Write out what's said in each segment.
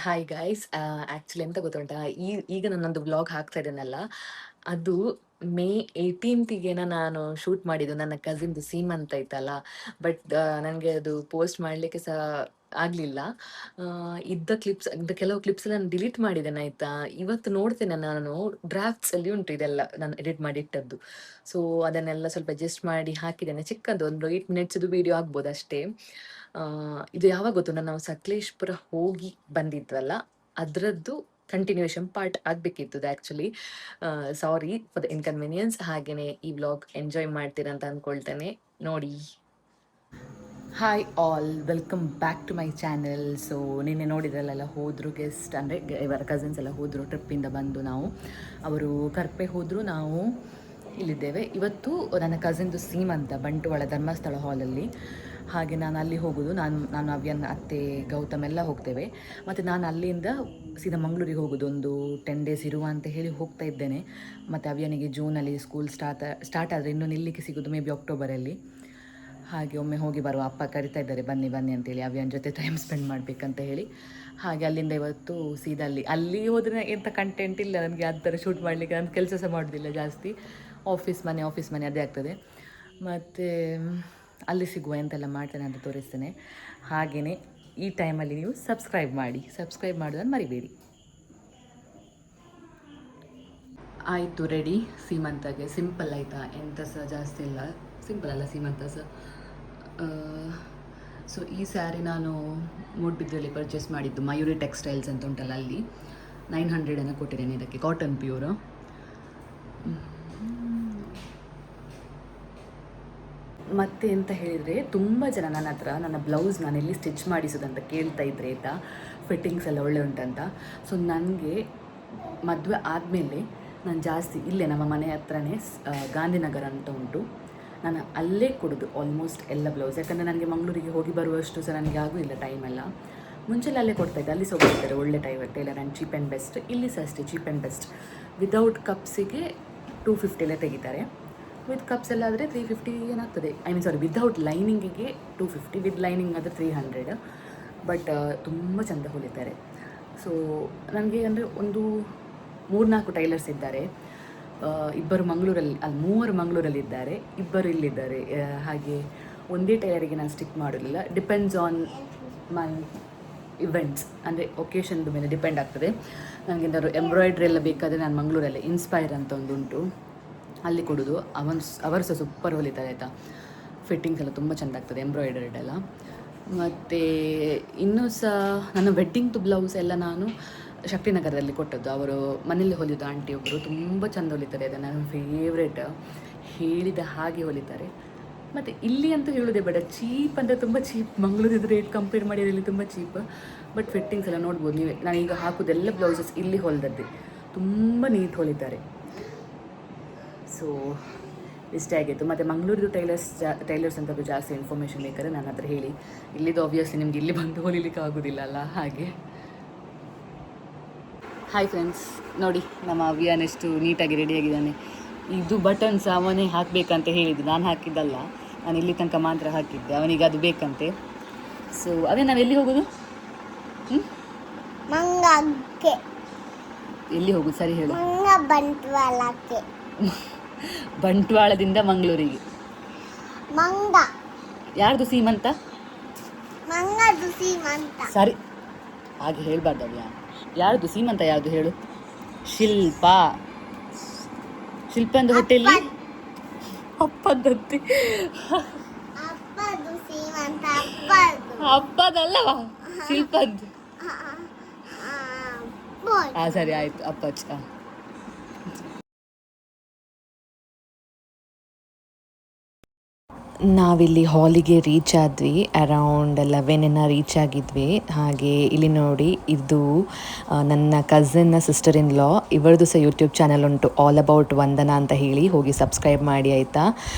Hi guys. Actually ಎಂತ ಗೊತ್ತುಂಟಾ, ಈಗ ನನ್ನೊಂದು ವ್ಲಾಗ್ ಹಾಕ್ತಾ ಇದ್ದೇನಲ್ಲ, ಅದು ಮೇ 18ಗೆ ನಾನು ಶೂಟ್ ಮಾಡಿದ್ದು ನನ್ನ ಕಸಿನ್ದು ಸೀಮಂತ ಇತ್ತಲ್ಲ. ಬಟ್ ನನಗೆ ಅದು ಪೋಸ್ಟ್ ಮಾಡಲಿಕ್ಕೆ ಸಹ ಆಗಲಿಲ್ಲ. ಇದ್ದ ಕ್ಲಿಪ್ಸ್, ಕೆಲವು ಕ್ಲಿಪ್ಸ್ ನಾನು ಡಿಲೀಟ್ ಮಾಡಿದ್ದೇನೆ ಆಯಿತಾ. ಇವತ್ತು ನೋಡ್ತೇನೆ, ನಾನು ಡ್ರಾಫ್ಟ್ಸಲ್ಲಿ ಉಂಟು ಇದೆಲ್ಲ ನಾನು ಎಡಿಟ್ ಮಾಡಿ ಇಟ್ಟದ್ದು. ಸೊ ಅದನ್ನೆಲ್ಲ ಸ್ವಲ್ಪ ಅಡ್ಜಸ್ಟ್ ಮಾಡಿ ಹಾಕಿದ್ದೇನೆ. ಚಿಕ್ಕದು ಒಂದು 8 ಮಿನಿಟ್ಸ್ದು ವೀಡಿಯೋ ಆಗ್ಬೋದು ಅಷ್ಟೇ. ಇದು ಯಾವಾಗ ಗೊತ್ತು, ನಾವು ಸಕಲೇಶ್ಪುರ ಹೋಗಿ ಬಂದಿದ್ವಲ್ಲ, ಅದರದ್ದು ಕಂಟಿನ್ಯೂಷನ್ ಪಾರ್ಟ್ ಆಗಬೇಕಿತ್ತು actually. Sorry for the inconvenience. ಹಾಗೆಯೇ ಈ ವ್ಲಾಗ್ ಎಂಜಾಯ್ ಮಾಡ್ತೀರಂತ ಅಂದ್ಕೊಳ್ತೇನೆ, ನೋಡಿ. Hi all, welcome back to my channel. So ನಿನ್ನೆ ನೋಡಿದ್ರಲ್ಲೆಲ್ಲ ಹೋದರು ಗೆಸ್ಟ್, ಅಂದರೆ ಇವರ ಕಸಿನ್ಸ್ ಎಲ್ಲ ಹೋದರು ಟ್ರಿಪ್ಪಿಂದ ಬಂದು. ಅವರು ಕರ್ಪೆ ಹೋದರು, ನಾವು ಇಲ್ಲಿದ್ದೇವೆ. ಇವತ್ತು ನನ್ನ ಕಸಿನ್ದು ಸೀಮಂತ ಬಂಟ್ವಾಳ ಧರ್ಮಸ್ಥಳ ಹಾಲಲ್ಲಿ. ಹಾಗೆ ನಾನು ಅಲ್ಲಿ ಹೋಗೋದು, ನಾನು ಅವ್ಯನ ಅತ್ತೆ ಗೌತಮ್ ಎಲ್ಲ ಹೋಗ್ತೇವೆ. ಮತ್ತು ನಾನು ಅಲ್ಲಿಂದ ಸೀದಾ ಮಂಗಳೂರಿಗೆ ಹೋಗೋದು, ಒಂದು 10 ಡೇಸ್ ಇರುವ ಅಂತ ಹೇಳಿ ಹೋಗ್ತಾ ಇದ್ದೇನೆ. ಮತ್ತು ಅವ್ಯನಿಗೆ ಜೂನಲ್ಲಿ ಸ್ಕೂಲ್ ಸ್ಟಾರ್ಟ್ ಆದರೆ ಇನ್ನೂ ನಿಲ್ಲಿಕ್ಕೆ ಸಿಗೋದು ಮೇ ಬಿ ಅಕ್ಟೋಬರಲ್ಲಿ. ಹಾಗೆ ಒಮ್ಮೆ ಹೋಗಿ ಬರುವ, ಅಪ್ಪ ಕರಿತಾ ಇದ್ದಾರೆ ಬನ್ನಿ ಬನ್ನಿ ಅಂತೇಳಿ, ಅವ್ಯನ ಜೊತೆ ಟೈಮ್ ಸ್ಪೆಂಡ್ ಮಾಡಬೇಕಂತ ಹೇಳಿ. ಹಾಗೆ ಅಲ್ಲಿಂದ ಇವತ್ತು ಸೀದಾ ಅಲ್ಲಿ ಹೋದರೆ ಎಂಥ ಕಂಟೆಂಟ್ ಇಲ್ಲ ನನಗೆ, ಆ ಥರ ಶೂಟ್ ಮಾಡಲಿಕ್ಕೆ. ನಾನು ಕೆಲಸ ಸಹ ಮಾಡೋದಿಲ್ಲ ಜಾಸ್ತಿ, ಆಫೀಸ್ ಮನೆ ಅದೇ ಆಗ್ತದೆ. ಮತ್ತು ಅಲ್ಲಿ ಸಿಗುವ ಎಂತೆಲ್ಲ ಮಾಡ್ತೇನೆ ಅಂತ ತೋರಿಸ್ತೇನೆ. ಹಾಗೆಯೇ ಈ ಟೈಮಲ್ಲಿ ನೀವು ಸಬ್ಸ್ಕ್ರೈಬ್ ಮಾಡೋದನ್ನು ಮರಿಬೇಡಿ. ಆಯಿತು, ರೆಡಿ ಸೀಮಂತಗೆ. ಸಿಂಪಲ್ ಆಯಿತಾ, ಎಂಥ ಸಹ ಜಾಸ್ತಿ ಇಲ್ಲ, ಸಿಂಪಲ್ ಅಲ್ಲ ಸೀಮಂತ ಸಹ. ಸೊ ಈ ಸ್ಯಾರಿ ನಾನು ಮೂಡ್ಬಿದ್ರಲ್ಲಿ ಪರ್ಚೇಸ್ ಮಾಡಿದ್ದು, ಮಯೂರಿ ಟೆಕ್ಸ್ಟೈಲ್ಸ್ ಅಂತ ಉಂಟಲ್ಲ, ಅಲ್ಲಿ 900 ಕೊಟ್ಟಿದ್ದೇನೆ ಇದಕ್ಕೆ, ಕಾಟನ್ ಪ್ಯೂರು. ಮತ್ತು ಎಂತ ಹೇಳಿದರೆ, ತುಂಬ ಜನ ನನ್ನ ಹತ್ರ ನನ್ನ ಬ್ಲೌಸ್ ನಾನು ಎಲ್ಲಿ ಸ್ಟಿಚ್ ಮಾಡಿಸೋದಂತ ಕೇಳ್ತಾ ಇದ್ರೆ ಆಯಿತಾ, ಫಿಟ್ಟಿಂಗ್ಸ್ ಎಲ್ಲ ಒಳ್ಳೆ ಉಂಟಂತ. ಸೊ ನನಗೆ ಮದುವೆ ಆದಮೇಲೆ ನಾನು ಜಾಸ್ತಿ ಇಲ್ಲೇ ನಮ್ಮ ಮನೆ ಹತ್ರನೇ ಗಾಂಧಿನಗರ ಅಂತ ಉಂಟು, ನಾನು ಅಲ್ಲೇ ಕೊಡೋದು ಆಲ್ಮೋಸ್ಟ್ ಎಲ್ಲ ಬ್ಲೌಸ್. ಯಾಕಂದರೆ ನನಗೆ ಮಂಗಳೂರಿಗೆ ಹೋಗಿ ಬರುವಷ್ಟು ಸಹ ನನಗೆ ಆಗೋದಿಲ್ಲ ಟೈಮೆಲ್ಲ. ಮುಂಚೆಲ್ಲ ಅಲ್ಲೇ ಕೊಡ್ತಾಯಿದ್ದೆ, ಅಲ್ಲಿ ಹೋಗ್ತಿದ್ದಾರೆ ಒಳ್ಳೆ tailor and cheap and best. ಇಲ್ಲಿ ಸಹ ಅಷ್ಟೇ ಚೀಪ್ ಆ್ಯಂಡ್ ಬೆಸ್ಟ್. ವಿದೌಟ್ ಕಪ್ಸಿಗೆ 250 ತೆಗಿತಾರೆ, ವಿತ್ ಕಪ್ಸ್ ಎಲ್ಲ ಆದರೆ 350 ಏನಾಗ್ತದೆ. ವಿದೌಟ್ ಲೈನಿಂಗಿಗೆ 250, ವಿತ್ ಲೈನಿಂಗ್ ಆದರೆ 300. ಬಟ್ ತುಂಬ ಚೆಂದ ಹೊಲಿತಾರೆ. ಸೊ ನನಗೆ ಅಂದರೆ ಒಂದು 3-4 ಟೈಲರ್ಸ್ ಇದ್ದಾರೆ, 3 ಮಂಗಳೂರಲ್ಲಿದ್ದಾರೆ, 2 ಇಲ್ಲಿದ್ದಾರೆ. ಹಾಗೆ ಒಂದೇ ಟೈಲರಿಗೆ ನಾನು ಸ್ಟಿಕ್ ಮಾಡೋದಿಲ್ಲ, ಡಿಪೆಂಡ್ಸ್ ಆನ್ ಮೈ ಇವೆಂಟ್ಸ್, ಅಂದರೆ ಒಕೇಶನ್ದು ಮೇಲೆ ಡಿಪೆಂಡ್ ಆಗ್ತದೆ. ನನಗೇನಾದ್ರು ಎಂಬ್ರಾಯ್ಡ್ರಿ ಎಲ್ಲ ಬೇಕಾದರೆ ನಾನು ಮಂಗಳೂರಲ್ಲೇ ಇನ್ಸ್ಪೈರ್ ಅಂತ ಒಂದು ಉಂಟು, ಅಲ್ಲಿ ಕೊಡೋದು. ಅವರು ಸಹ ಸೂಪರ್ ಹೊಲಿತಾರೆ ಆಯಿತಾ, ಫಿಟ್ಟಿಂಗ್ಸ್ ಎಲ್ಲ ತುಂಬ ಚೆಂದ ಆಗ್ತದೆ ಎಂಬ್ರಾಯ್ಡರ್ಡ್ ಎಲ್ಲ. ಮತ್ತು ಇನ್ನೂ ಸಹ ನನ್ನ ವೆಡ್ಡಿಂಗ್ದು ಬ್ಲೌಸ್ ಎಲ್ಲ ನಾನು ಶಕ್ತಿನಗರದಲ್ಲಿ ಕೊಟ್ಟದ್ದು, ಅವರು ಮನೇಲಿ ಹೊಲಿಯೋದು ಆಂಟಿ ಒಬ್ಬರು, ತುಂಬ ಚೆಂದ ಹೊಲಿತಾರೆ. ಅದು ನನ್ನ ಫೇವ್ರೇಟ್, ಹೇಳಿದ ಹಾಗೆ ಹೊಲಿತಾರೆ. ಮತ್ತು ಇಲ್ಲಿ ಅಂತ ಹೇಳೋದೇ ಬೇಡ, ಚೀಪ್ ಅಂದರೆ ತುಂಬ ಚೀಪ್. ಮಂಗಳೂರಿದ್ದು ರೇಟ್ ಕಂಪೇರ್ ಮಾಡಿದರೆ ಇಲ್ಲಿ ತುಂಬ ಚೀಪ್. ಬಟ್ ಫಿಟ್ಟಿಂಗ್ಸ್ ಎಲ್ಲ ನೋಡ್ಬೋದು ನೀವೇ, ನಾನೀಗ ಹಾಕೋದೆಲ್ಲ ಬ್ಲೌಸಸ್ ಇಲ್ಲಿ ಹೊಲಿದದ್ದೇ, ತುಂಬ ನೀಟ್ ಹೊಲಿತಾರೆ. ಸೊ ಇಷ್ಟೇ ಆಗಿತ್ತು. ಮತ್ತು ಮಂಗಳೂರಿದು ಟೈಲರ್ಸ್ ಅಂತದ್ದು ಜಾಸ್ತಿ ಇನ್ಫಾರ್ಮೇಷನ್ ಬೇಕಾದ್ರೆ ನನ್ನ ಹತ್ರ ಹೇಳಿ, ಇಲ್ಲಿದ್ದು ಆಬ್ವಿಯಸ್ಲಿ ನಿಮ್ಗೆ ಇಲ್ಲಿ ಬಂದು ಹೊಲಿಲಿಕ್ಕೆ ಆಗೋದಿಲ್ಲ ಅಲ್ಲ, ಹಾಗೆ. ಹಾಯ್ ಫ್ರೆಂಡ್ಸ್, ನೋಡಿ ನಮ್ಮ ಅವ್ಯಾನ್ ಎಷ್ಟು ನೀಟಾಗಿ ರೆಡಿಯಾಗಿದ್ದಾನೆ. ಇದು ಬಟನ್ಸ್ ಅವನೇ ಹಾಕಬೇಕಂತ ಹೇಳಿದ್ದು, ನಾನು ಹಾಕಿದ್ದಲ್ಲ, ನಾನು ಇಲ್ಲಿ ತನಕ ಮಾತ್ರ ಹಾಕಿದ್ದೆ, ಅವನಿಗೆ ಅದು ಬೇಕಂತೆ. ಸೊ ಅದೇ ನಾವು ಎಲ್ಲಿ ಹೋಗೋದು, ಎಲ್ಲಿ ಹೋಗುದು ಸರಿ ಹೇಳು. ಬಂಟ್ವಾಳದಿಂದ ಮಂಗಳೂರಿಗೆ. ಯಾರ್ದು ಸೀಮಂತ? ಸರಿ, ಹಾಗೆ ಹೇಳ್ಬಾರ್ದು ಅವ್ಯಾ. ಯಾರ್ದು ಸೀಮಂತ, ಯಾರ್ದು ಹೇಳು? ಶಿಲ್ಪಂದು ಹೊಟ್ಟೆಯಲ್ಲಿ ಅಪ್ಪದತ್ತಿ, ಅಪ್ಪದಲ್ಲವಾ ಶಿಲ್ಪದ್ದು. ಸರಿ ಆಯ್ತು, ಅಪ್ಪಾಜಿ. ನಾವಿಲ್ಲಿ ಹಾಲಿಗೆ ರೀಚ್ ಆದ್ವಿ, ಅರೌಂಡ್ 11 ರೀಚ್ ಆಗಿದ್ವಿ. ಹಾಗೆ ಇಲ್ಲಿ ನೋಡಿ, ಇದು ನನ್ನ ಕಸಿನ್ನ ಸಿಸ್ಟರ್ ಇನ್ ಲಾ, ಇವರದು ಸಹ ಯೂಟ್ಯೂಬ್ ಚಾನಲ್ ಉಂಟು, ಆಲ್ ಅಬೌಟ್ ವಂದನಾ ಅಂತ ಹೇಳಿ, ಹೋಗಿ ಸಬ್ಸ್ಕ್ರೈಬ್ ಮಾಡಿ ಆಯಿತಾ.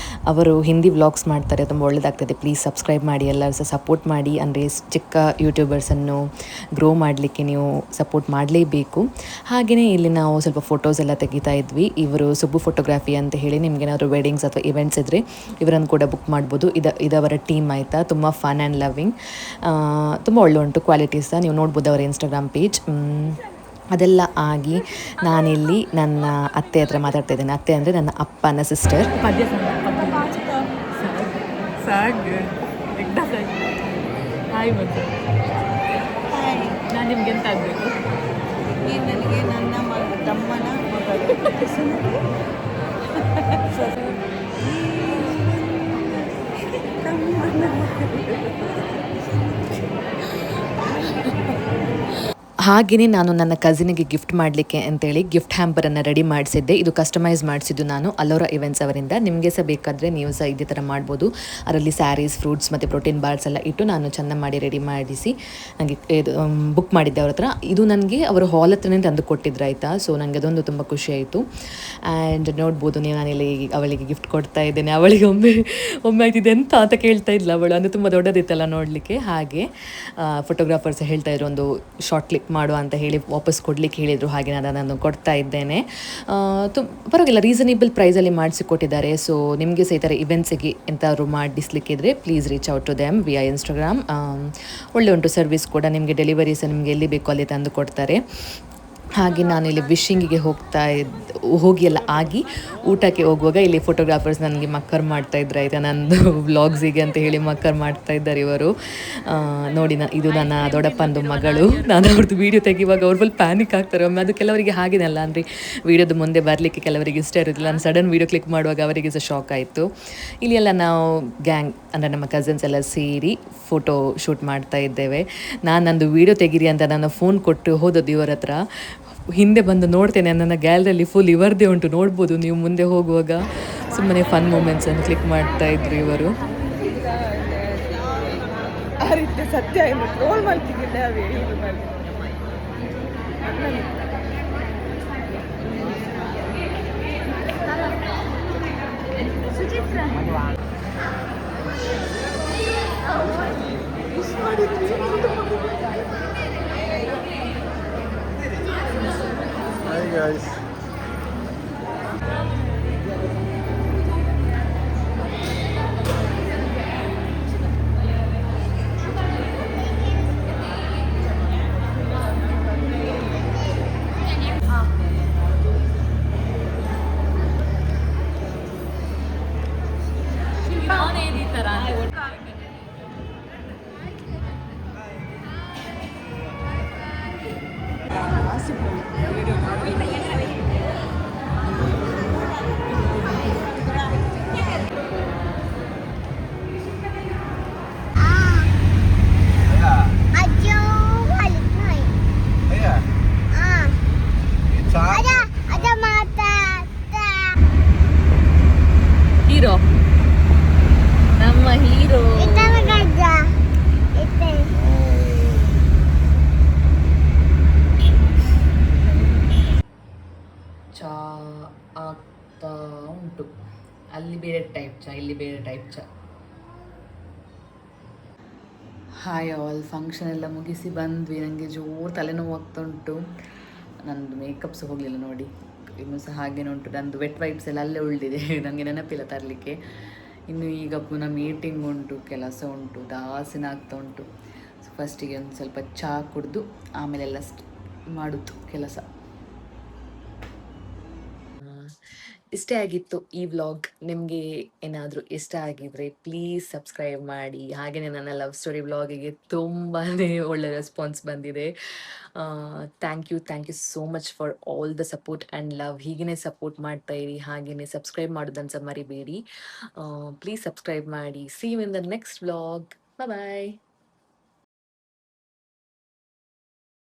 ಅವರು ಹಿಂದಿ ವ್ಲಾಗ್ಸ್ ಮಾಡ್ತಾರೆ, ತುಂಬ ಒಳ್ಳೆಯದಾಗ್ತದೆ. ಪ್ಲೀಸ್ ಸಬ್ಸ್ಕ್ರೈಬ್ ಮಾಡಿ, ಎಲ್ಲರೂ ಸಹ ಸಪೋರ್ಟ್ ಮಾಡಿ. ಅಂದರೆ ಚಿಕ್ಕ ಯೂಟ್ಯೂಬರ್ಸನ್ನು ಗ್ರೋ ಮಾಡಲಿಕ್ಕೆ ನೀವು ಸಪೋರ್ಟ್ ಮಾಡಲೇಬೇಕು. ಹಾಗೆಯೇ ಇಲ್ಲಿ ನಾವು ಸ್ವಲ್ಪ ಫೋಟೋಸ್ ಎಲ್ಲ ತೆಗಿತಾ ಇದ್ವಿ. ಇವರು ಸುಬ್ಬು ಫೋಟೋಗ್ರಫಿ ಅಂತ ಹೇಳಿ, ನಿಮಗೇನಾದರೂ ವೆಡ್ಡಿಂಗ್ಸ್ ಅಥವಾ ಇವೆಂಟ್ಸ್ ಇದ್ದರೆ ಇವರನ್ನು ಕೂಡ ಬುಕ್ ಮಾಡ್ಬೋದು. ಇದವರ ಟೀಮ್ ಆಯಿತಾ, ತುಂಬ ಫನ್ ಆ್ಯಂಡ್ ಲವಿಂಗ್, ತುಂಬ ಒಳ್ಳೆ ಉಂಟು ಕ್ವಾಲಿಟೀಸ್. ನೀವು ನೋಡ್ಬೋದು ಅವರ ಇನ್ಸ್ಟಾಗ್ರಾಮ್ ಪೇಜ್. ಅದೆಲ್ಲ ಆಗಿ ನಾನಿಲ್ಲಿ ನನ್ನ ಅತ್ತೆ ಹತ್ರ ಮಾತಾಡ್ತಾ ಇದ್ದೇನೆ. ಅತ್ತೆ ಅಂದರೆ ನನ್ನ ಅಪ್ಪನ ಸಿಸ್ಟರ್. ನಾನು ನಿಮ್ಗೆ ಎಂತ ಆಗಬೇಕು? ನನಗೆ ನನ್ನ ತಮ್ಮನ ಮಗಳು. ಹಾಗೆಯೇ ನಾನು ನನ್ನ ಕಸಿನಿಗೆ ಗಿಫ್ಟ್ ಮಾಡಲಿಕ್ಕೆ ಅಂತೇಳಿ ಗಿಫ್ಟ್ ಹ್ಯಾಂಪರನ್ನು ರೆಡಿ ಮಾಡಿಸಿದ್ದೆ. ಇದು ಕಸ್ಟಮೈಸ್ ಮಾಡಿಸಿದ್ದು ನಾನು ಅಲೋರಾ ಇವೆಂಟ್ಸ್ ಅವರಿಂದ. ನಿಮಗೆ ಸಹ ಬೇಕಾದರೆ ನೀವು ಸಹ ಇದೇ ಥರ ಮಾಡ್ಬೋದು. ಅದರಲ್ಲಿ ಸ್ಯಾರೀಸ್, ಫ್ರೂಟ್ಸ್ ಮತ್ತು ಪ್ರೋಟೀನ್ ಬಾರ್ಸ್ ಎಲ್ಲ ಇಟ್ಟು ನಾನು ಚೆಂದ ಮಾಡಿ ರೆಡಿ ಮಾಡಿಸಿ ನನಗೆ ಇದು ಬುಕ್ ಮಾಡಿದ್ದೆ ಅವ್ರ ಹತ್ರ. ಇದು ನನಗೆ ಅವರು ಹಾಲ್ ಹತ್ರನೇ ತಂದು ಕೊಟ್ಟಿದ್ರು ಆಯಿತಾ. ಸೊ ನನಗೆ ಅದೊಂದು ತುಂಬ ಖುಷಿ ಆಯಿತು. ಆ್ಯಂಡ್ ನೋಡ್ಬೋದು ನೀವು, ನಾನಿಲ್ಲಿ ಅವಳಿಗೆ ಗಿಫ್ಟ್ ಕೊಡ್ತಾ ಇದ್ದೇನೆ. ಅವಳಿಗೆ ಒಮ್ಮೆ ಆಯ್ತಿದೆ ಎಂತ ಅಂತ ಕೇಳ್ತಾ ಇದ್ಲ ಅವಳು. ಅಂದರೆ ತುಂಬ ದೊಡ್ಡದಿತ್ತಲ್ಲ ನೋಡಲಿಕ್ಕೆ. ಹಾಗೆ ಫೋಟೋಗ್ರಾಫರ್ಸ್ ಹೇಳ್ತಾ ಇದ್ರು ಒಂದು ಶಾರ್ಟ್ ಕ್ಲಿಕ್ ಮಾಡುವ ಅಂತ ಹೇಳಿ ವಾಪಸ್ ಕೊಡಲಿಕ್ಕೆ ಹೇಳಿದರು. ಹಾಗೆ ನಾನು ಕೊಡ್ತಾ ಇದ್ದೇನೆ. ಪರವಾಗಿಲ್ಲ, ರೀಸನೇಬಲ್ ಪ್ರೈಸಲ್ಲಿ ಮಾಡಿಸಿಕೊಟ್ಟಿದ್ದಾರೆ. ಸೊ ನಿಮಗೆ ಸಹ ಈ ಥರ ಇವೆಂಟ್ಸಿಗೆ ಎಂತಾದ್ರು ಮಾಡಿಸ್ಲಿಕ್ಕಿದ್ರೆ please reach out to them via Instagram. ಒಳ್ಳೆ ಉಂಟು ಸರ್ವಿಸ್ ಕೂಡ. ನಿಮಗೆ ಡೆಲಿವರಿ ಸಹ ನಿಮಗೆ ಎಲ್ಲಿ ಬೇಕೋ ಅಲ್ಲಿ ತಂದು ಕೊಡ್ತಾರೆ. ಹಾಗೆ ನಾನು ಇಲ್ಲಿ ವಿಶಿಂಗಿಗೆ ಹೋಗಿ ಎಲ್ಲ ಆಗಿ ಊಟಕ್ಕೆ ಹೋಗುವಾಗ ಇಲ್ಲಿ ಫೋಟೋಗ್ರಾಫರ್ಸ್ ನನಗೆ ಮಕ್ಕರ್ ಮಾಡ್ತಾಯಿದ್ರು ಆಯಿತಾ, ನಂದು ವ್ಲಾಗ್ಸಿಗೆ ಅಂತ ಹೇಳಿ ಮಕ್ಕರ್ ಮಾಡ್ತಾಯಿದ್ದಾರೆ ಇವರು. ನೋಡಿ, ಇದು ನನ್ನ ದೊಡ್ಡಪ್ಪಂದು ಮಗಳು. ನಾನು ಅವ್ರದ್ದು ವೀಡಿಯೋ ತೆಗೆಯುವಾಗ ಅವ್ರು ಫುಲ್ ಪ್ಯಾನಿಕ್ ಆಗ್ತಾರೆ ಒಮ್ಮೆ. ಅದು ಕೆಲವರಿಗೆ ಹಾಗೇನಲ್ಲ, ಅಂದರೆ ವೀಡಿಯೋದ ಮುಂದೆ ಬರಲಿಕ್ಕೆ ಕೆಲವರಿಗೆ ಇಷ್ಟ ಇರೋದಿಲ್ಲ. ನಾನು ಸಡನ್ ವೀಡಿಯೋ ಕ್ಲಿಕ್ ಮಾಡುವಾಗ ಅವರಿಗೆ ಸಹ ಶಾಕ್ ಆಯಿತು. ಇಲ್ಲಿ ಎಲ್ಲ ನಾವು ಗ್ಯಾಂಗ್ ಅಂದರೆ ನಮ್ಮ ಕಸಿನ್ಸ್ ಎಲ್ಲ ಸೇರಿ ಫೋಟೋ ಶೂಟ್ ಮಾಡ್ತಾ ಇದ್ದೇವೆ. ನಾನು ನಂದು ವೀಡಿಯೋ ತೆಗೀರಿ ಅಂತ ನಾನು ಫೋನ್ ಕೊಟ್ಟು ಹೋದದ್ದು ಇವರ ಹತ್ರ. ಹಿಂದೆ ಬಂದು ನೋಡ್ತೇನೆ, ನನ್ನ ಗ್ಯಾಲರಿಯಲ್ಲಿ ಫುಲ್ ಇವರದೇ ಉಂಟು. ನೋಡ್ಬೋದು ನೀವು ಮುಂದೆ ಹೋಗುವಾಗ. ಸುಮ್ಮನೆ ಫನ್ ಮೂಮೆಂಟ್ಸನ್ನು ಕ್ಲಿಕ್ ಮಾಡ್ತಾ ಇದ್ರು ಇವರು. ಸತ್ಯ ಟ್ರೋಲ್ ಮಾಡ್ತಿದ್ದಿಲ್ಲ. Hi guys. ಹೀರೋ, ನಮ್ಮ ಹೀರೋ. ಚಾ ಆಗ್ತಾ ಉಂಟು. ಅಲ್ಲಿ ಬೇರೆ ಟೈಪ್ ಚಾ, ಇಲ್ಲಿ ಬೇರೆ ಟೈಪ್ ಚಾ. ಹಾಯ್ ಆಲ್, ಫಂಕ್ಷನ್ ಎಲ್ಲ ಮುಗಿಸಿ ಬಂದ್ವಿ. ನನಗೆ ಜೋರು ತಲೆನೋವು ಆಗ್ತಾ ಉಂಟು. ನಂದು ಮೇಕಪ್ಸ್ ಹೋಗಲಿಲ್ಲ ನೋಡಿ, ಇನ್ನೂ ಸಹ ಹಾಗೇನೆ ಉಂಟು. ನಂದು ವೆಟ್ ವೈಪ್ಸ್ ಎಲ್ಲ ಅಲ್ಲೇ ಉಳಿದಿದೆ. ನನಗೆ ನೆನಪಿಲ್ಲ ತರಲಿಕ್ಕೆ. ಇನ್ನು ಈಗ ಪುನಃ ಮೀಟಿಂಗ್ ಉಂಟು, ಕೆಲಸ ಉಂಟು, ದಾಸಿನ ಆಗ್ತಾ ಉಂಟು. ಸೊ ಫಸ್ಟಿಗೆ ಒಂದು ಸ್ವಲ್ಪ ಚಹಾ ಕುಡಿದು ಆಮೇಲೆಲ್ಲ ಮಾಡುತ್ತು ಕೆಲಸ. ಇಷ್ಟೇ ಆಗಿತ್ತು ಈ ವ್ಲಾಗ್. ನಿಮಗೆ ಏನಾದರೂ ಇಷ್ಟ ಆಗಿದ್ರೆ ಪ್ಲೀಸ್ ಸಬ್ಸ್ಕ್ರೈಬ್ ಮಾಡಿ. ಹಾಗೆಯೇ ನನ್ನ ಲವ್ ಸ್ಟೋರಿ ವ್ಲಾಗಿಗೆ ತುಂಬಾ ಒಳ್ಳೆ ರೆಸ್ಪಾನ್ಸ್ ಬಂದಿದೆ. Thank you so much for all the support and love. ಹೀಗೇ ಸಪೋರ್ಟ್ ಮಾಡ್ತಾ ಇರಿ. ಹಾಗೆಯೇ ಸಬ್ಸ್ಕ್ರೈಬ್ ಮಾಡೋದನ್ನು ಸಹ ಮರಿಬೇಡಿ. ಪ್ಲೀಸ್ ಸಬ್ಸ್ಕ್ರೈಬ್ ಮಾಡಿ. See you in the next vlog. Bye.